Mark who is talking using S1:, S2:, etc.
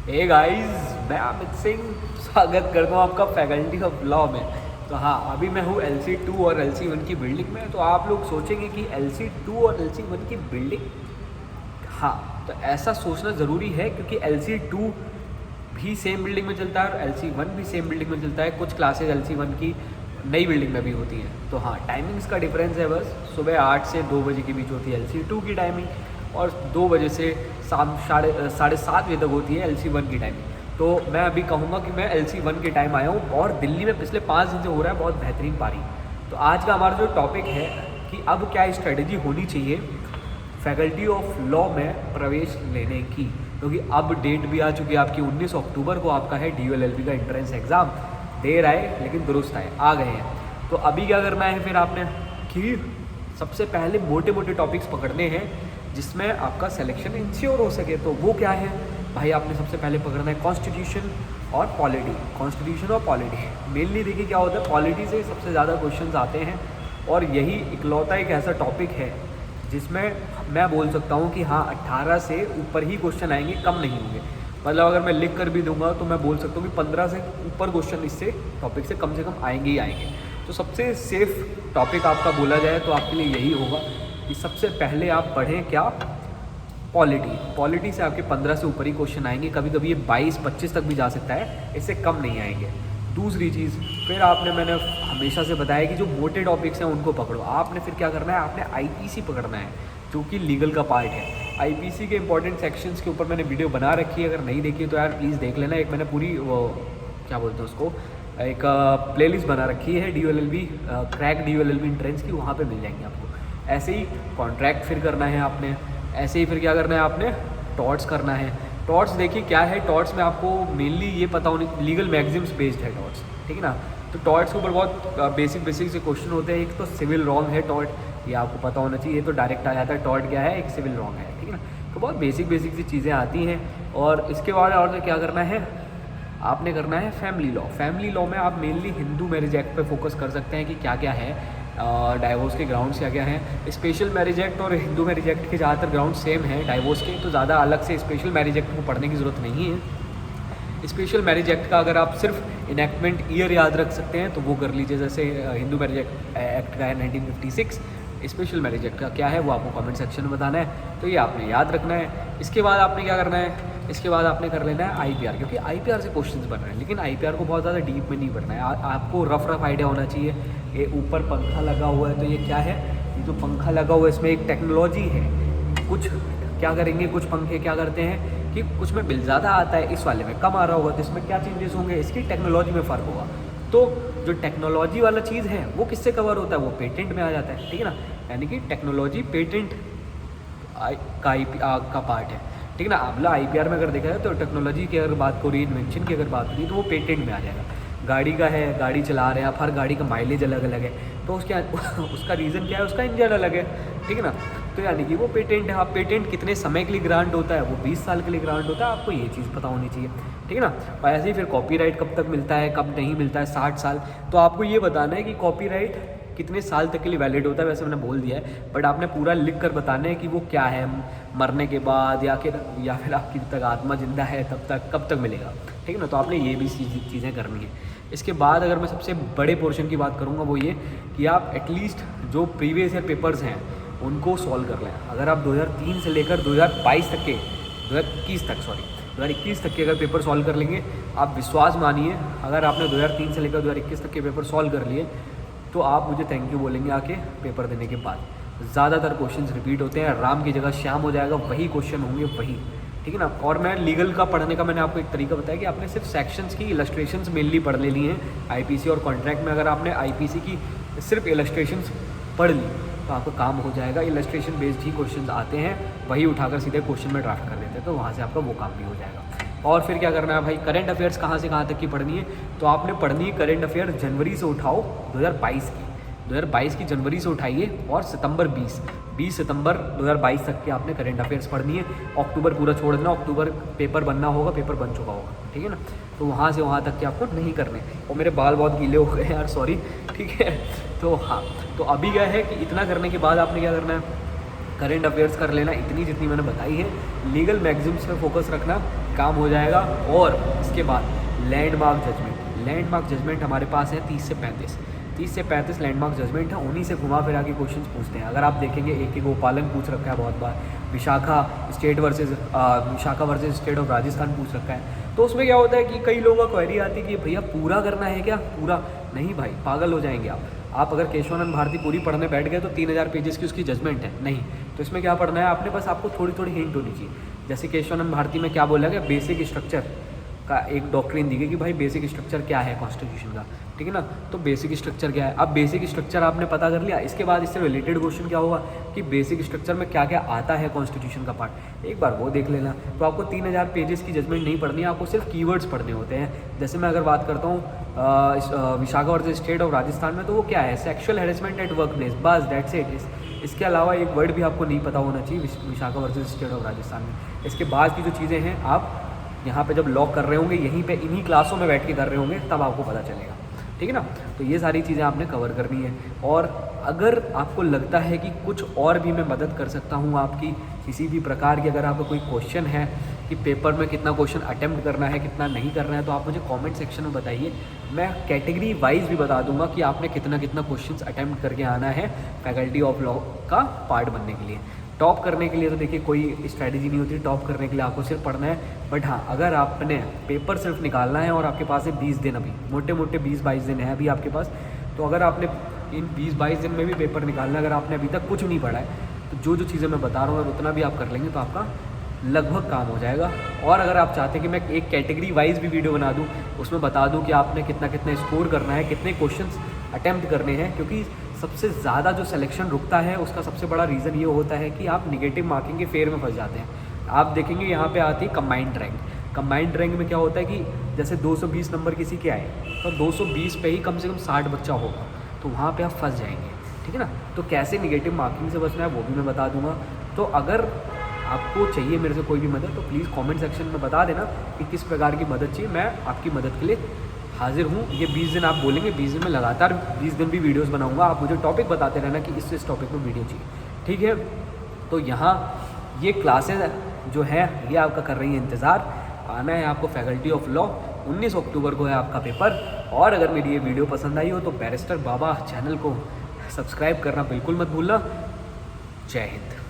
S1: Hey guys, मैं अमित सिंह स्वागत करता हूँ आपका फैकल्टी ऑफ लॉ में। तो हाँ, अभी मैं हूँ LC2 और LC1 की बिल्डिंग में। तो आप लोग सोचेंगे कि LC2 और LC1 की बिल्डिंग, हाँ, तो ऐसा सोचना ज़रूरी है क्योंकि LC2 भी सेम बिल्डिंग में चलता है और LC1 भी सेम बिल्डिंग में चलता है। कुछ क्लासेज LC1 की नई बिल्डिंग में भी होती हैं। तो हाँ, टाइमिंग्स का डिफरेंस है, बस सुबह 8 से 2 बजे के बीच होती है LC2 की टाइमिंग और 2 बजे से शाम साढ़े 7 बजे तक होती है LC1 की टाइमिंग। तो मैं अभी कहूँगा कि मैं LC1 के टाइम आया हूँ और दिल्ली में पिछले 5 दिन से हो रहा है बहुत बेहतरीन पारी। तो आज का हमारा जो टॉपिक है कि अब क्या स्ट्रेटजी होनी चाहिए फैकल्टी ऑफ लॉ में प्रवेश लेने की, क्योंकि अब डेट भी आ चुकी है आपकी। 19 अक्टूबर को आपका है DULLB का एंट्रेंस एग्ज़ाम। देर आए लेकिन दुरुस्त आए, आ गए हैं। तो अभी क्या करना है फिर आपने कि सबसे पहले मोटे मोटे टॉपिक्स पकड़ने हैं जिसमें आपका सिलेक्शन इंश्योर हो सके। तो वो क्या है भाई, आपने सबसे पहले पकड़ना है कॉन्स्टिट्यूशन और पॉलिटी। कॉन्स्टिट्यूशन और पॉलिटी मेनली देखिए क्या होता है, पॉलिटी से सबसे ज़्यादा क्वेश्चंस आते हैं और यही इकलौता एक ऐसा टॉपिक है जिसमें मैं बोल सकता हूँ कि हाँ 18 से ऊपर ही क्वेश्चन आएंगे, कम नहीं होंगे। मतलब अगर मैं लिख कर भी दूंगा तो मैं बोल सकता हूँ कि 15 से ऊपर क्वेश्चन इससे टॉपिक से कम आएंगे ही आएंगे। तो सबसे सेफ टॉपिक आपका बोला जाए तो आपके लिए यही होगा कि सबसे पहले आप पढ़ें क्या, पॉलिटी। पॉलिटी से आपके 15 से ऊपर ही क्वेश्चन आएंगे, कभी कभी ये 22-25 तक भी जा सकता है, इससे कम नहीं आएंगे। दूसरी चीज़, फिर मैंने हमेशा से बताया कि जो मोटे टॉपिक्स हैं उनको पकड़ो। आपने फिर क्या करना है, आपने IPC पकड़ना है जो कि लीगल का पार्ट है। IPC के इंपॉर्टेंट सेक्शंस के ऊपर मैंने वीडियो बना रखी है, अगर नहीं देखी तो यार प्लीज़ देख लेना। एक मैंने पूरी वो क्या बोलते हैं उसको, एक प्लेलिस्ट बना रखी है DULLB क्रैक DULLB एंट्रेंस की, वहाँ पे मिल जाएंगे आपको। ऐसे ही कॉन्ट्रैक्ट फिर करना है आपने, ऐसे ही फिर क्या करना है आपने, टॉर्ट्स करना है। टॉर्ट्स देखिए क्या है, टॉर्ट्स में आपको मेनली ये पता होने, लीगल मैगजिम्स बेस्ड है टॉर्ट्स, ठीक है ना। तो टॉर्ट्स के ऊपर बहुत बेसिक से क्वेश्चन होते हैं। एक तो सिविल रॉन्ग है टॉर्ट, ये आपको पता होना चाहिए, ये तो डायरेक्ट आ जाता है टॉर्ट क्या है, एक सिविल रॉन्ग है, ठीक है ना। तो बहुत बेसिक सी चीज़ें आती हैं। और इसके बाद और क्या करना है, आपने करना है फैमिली लॉ। फैमिली लॉ में आप मेनली हिंदू मैरिज एक्ट पे फोकस कर सकते हैं कि क्या क्या है, डाइवोर्स के ग्राउंड्स क्या क्या हैं। स्पेशल मैरिज एक्ट और हिंदू मैरिज एक्ट के ज़्यादातर ग्राउंड सेम हैं डाइवोर्स के, तो ज़्यादा अलग से स्पेशल मैरिज एक्ट को पढ़ने की ज़रूरत नहीं है। स्पेशल मैरिज एक्ट का अगर आप सिर्फ इनैक्टमेंट ईयर याद रख सकते हैं तो वो कर लीजिए, जैसे हिंदू मैरिज एक्ट का है 1956। स्पेशल मैरिज एक्ट का क्या है वो आपको कमेंट सेक्शन में बताना है, तो ये आपने याद रखना है। इसके बाद आपने क्या करना है, इसके बाद आपने कर लेना है IPR, क्योंकि IPR से क्वेश्चंस बन रहे हैं, लेकिन IPR को बहुत ज़्यादा डीप में नहीं पढ़ना है। आपको रफ आइडिया होना चाहिए। ये ऊपर पंखा लगा हुआ है, तो ये क्या है, ये जो पंखा लगा हुआ है इसमें एक टेक्नोलॉजी है। कुछ क्या करेंगे, कुछ पंखे क्या करते हैं कि कुछ में बिल ज़्यादा आता है, इस वाले में कम आ रहा होगा, तो इसमें क्या चेंजेस होंगे, इसकी टेक्नोलॉजी में फ़र्क होगा। तो जो टेक्नोलॉजी वाला चीज़ है वो किससे कवर होता है, वो पेटेंट में आ जाता है, ठीक है ना। यानी कि टेक्नोलॉजी पेटेंट का पार्ट है, ठीक है ना। अगला IPR में अगर देखा जाए तो टेक्नोलॉजी की अगर बात करी, इन्वेंशन की अगर बात करी तो वो पेटेंट में आ जाएगा। गाड़ी का है, गाड़ी चला रहे हैं आप, हर गाड़ी का माइलेज अलग अलग है, तो उसका रीज़न क्या है, उसका इंजन अलग है, ठीक है ना। तो यानी कि वो पेटेंट है। आप पेटेंट कितने समय के लिए ग्रांट होता है, वो 20 साल के लिए ग्रांट होता है, आपको ये चीज़ पता होनी चाहिए, ठीक है ना। और ऐसे ही फिर कॉपीराइट कब तक मिलता है, कब नहीं मिलता है, 60 साल। तो आपको ये बताना है कि कॉपीराइट कितने साल तक के लिए वैलिड होता है। वैसे मैंने बोल दिया है, बट आपने पूरा लिख कर बताना है कि वो क्या है, मरने के बाद या फिर आपकी जब तक आत्मा जिंदा है तब तक, कब तक मिलेगा, ठीक है ना। तो आपने ये भी चीज़ें करनी है। इसके बाद अगर मैं सबसे बड़े पोर्शन की बात करूँगा वो ये कि आप एटलीस्ट जो प्रीवियस ईयर पेपर्स हैं उनको सॉल्व कर लें। अगर आप 2003 से लेकर 2022 तक के 2021 तक के अगर पेपर सॉल्व कर लेंगे, आप विश्वास मानिए, अगर आपने 2003 से लेकर 2021 तक के पेपर सॉल्व कर लिए तो आप मुझे थैंक यू बोलेंगे आके पेपर देने के बाद। ज़्यादातर क्वेश्चंस रिपीट होते हैं, राम की जगह श्याम हो जाएगा, वही क्वेश्चन होंगे वही, ठीक है ना। और मैं लीगल का पढ़ने का मैंने आपको एक तरीका बताया कि आपने सिर्फ सेक्शंस की इलस्ट्रेशंस मेनली पढ़ लेनी है IPC और कॉन्ट्रैक्ट में। अगर आपने IPC की सिर्फ इलस्ट्रेशंस पढ़ ली तो आपका काम हो जाएगा। इलस्ट्रेशन बेस्ड ही क्वेश्चंस आते हैं, वही उठाकर सीधे क्वेश्चन में ड्राफ्ट कर देते हैं, तो वहाँ से आपका वो काम भी हो जाएगा। और फिर क्या करना है भाई, करंट अफेयर्स कहाँ से कहाँ तक की पढ़नी है, तो आपने पढ़नी है करंट अफेयर जनवरी से उठाओ 2022 की जनवरी से उठाइए और सितंबर 20 सितंबर 2022 तक के आपने करंट अफेयर्स पढ़नी है। अक्टूबर पूरा छोड़ देना, अक्टूबर पेपर बनना होगा, पेपर बन चुका होगा, ठीक है ना। तो वहाँ से वहाँ तक के आपको नहीं करने। और मेरे बाल बहुत गीले हो गए यार, सॉरी, ठीक है। तो हाँ, तो अभी क्या है कि इतना करने के बाद आपने क्या करना है, करंट अफेयर्स कर लेना, इतनी जितनी मैंने बताई है। लीगल मैगजीम्स पे फोकस रखना, काम हो जाएगा। और इसके बाद लैंडमार्क जजमेंट हमारे पास है 30 से 35 लैंडमार्क जजमेंट है, उन्हीं से घुमा फिरा के क्वेश्चंस पूछते हैं। अगर आप देखेंगे एक गोपालन पूछ रखा है बहुत बार, Vishakha versus state of Rajasthan पूछ रखा है। तो उसमें क्या होता है कि कई लोगों का क्वेरी आती है कि भैया पूरा करना है क्या, पूरा नहीं भाई, पागल हो जाएंगे आप अगर केशवानंद भारती पूरी पढ़ने बैठ गए तो 3000 पेजेस की उसकी जजमेंट है नहीं। तो इसमें क्या पढ़ना है आपने, बस आपको थोड़ी थोड़ी हिंट होनी चाहिए। जैसे केशवानंद भारती में क्या बोला गया, बेसिक स्ट्रक्चर का एक डॉक्ट्रिन दी गई कि भाई बेसिक स्ट्रक्चर क्या है कॉन्स्टिट्यूशन का, ठीक है ना। तो बेसिक स्ट्रक्चर क्या है, अब बेसिक स्ट्रक्चर आपने पता कर लिया, इसके बाद इससे रिलेटेड क्वेश्चन क्या होगा कि बेसिक स्ट्रक्चर में क्या क्या आता है कॉन्स्टिट्यूशन का पार्ट, एक बार वो देख लेना। तो आपको 3000 पेजेस की जजमेंट नहीं पढ़नी है, आपको सिर्फ कीवर्ड्स पढ़ने होते हैं। जैसे मैं अगर बात करता हूँ Vishakha versus state of Rajasthan में, तो वो क्या है, sexual harassment at work place, बस दैट्स इट। इसके अलावा एक वर्ड भी आपको नहीं पता होना चाहिए Vishakha versus state of Rajasthan में। इसके बाद की जो चीज़ें हैं आप यहाँ पे जब लॉक कर रहे होंगे, यहीं पे इन्हीं क्लासों में बैठ के कर रहे होंगे, तब आपको पता चलेगा, ठीक है ना। तो ये सारी चीज़ें आपने कवर करनी है। और अगर आपको लगता है कि कुछ और भी मैं मदद कर सकता हूँ आपकी किसी भी प्रकार की, अगर आपका कोई क्वेश्चन है कि पेपर में कितना क्वेश्चन अटेम्प्ट करना है कितना नहीं करना है, तो आप मुझे कमेंट सेक्शन में बताइए। मैं कैटेगरी वाइज भी बता दूंगा कि आपने कितना कितना क्वेश्चंस अटेम्प्ट करके आना है फैकल्टी ऑफ लॉ का पार्ट बनने के लिए। टॉप करने के लिए तो देखिए कोई स्ट्रैटेजी नहीं होती, टॉप करने के लिए आपको सिर्फ पढ़ना है। बट हाँ, अगर आपने पेपर सिर्फ निकालना है और आपके पास है 20 दिन, अभी मोटे मोटे 20-22 दिन है अभी आपके पास, तो अगर आपने इन 20-22 दिन में भी पेपर निकालना है, अगर आपने अभी तक कुछ नहीं पढ़ा है, तो जो चीज़ें मैं बता रहा हूँ उतना भी आप कर लेंगे तो आपका लगभग काम हो जाएगा। और अगर आप चाहते हैं कि मैं एक कैटेगरी वाइज भी वीडियो बना दूँ, उसमें बता दूँ कि आपने कितना कितना स्कोर करना है, कितने क्वेश्चंस अटेम्प्ट करने हैं, क्योंकि सबसे ज़्यादा जो सिलेक्शन रुकता है उसका सबसे बड़ा रीज़न ये होता है कि आप निगेटिव मार्किंग के फेर में फंस जाते हैं। आप देखेंगे यहाँ पे आती है कंबाइंड रैंक में क्या होता है कि जैसे 220 नंबर किसी के आए तो 220 पे ही कम से कम 60 बच्चा होगा, तो वहाँ पे आप फंस जाएंगे, ठीक है ना। तो कैसे निगेटिव मार्किंग से बचना है वो भी मैं बता दूंगा। तो अगर आपको चाहिए मेरे से कोई भी मदद, तो प्लीज़ कमेंट सेक्शन में बता देना कि किस प्रकार की मदद चाहिए, मैं आपकी मदद के लिए हाजिर हूँ। ये 20 दिन आप बोलेंगे, 20 दिन में लगातार 20 दिन भी वीडियोस बनाऊंगा। आप मुझे टॉपिक बताते रहना कि इस टॉपिक में वीडियो चाहिए, ठीक है। तो यहाँ ये क्लासेस जो है ये आपका कर रही है इंतज़ार, आना है आपको फैकल्टी ऑफ लॉ। 19 अक्टूबर को है आपका पेपर। और अगर मेरी ये वीडियो पसंद आई हो तो बैरिस्टर बाबा चैनल को सब्सक्राइब करना बिल्कुल मत भूलना। जय हिंद।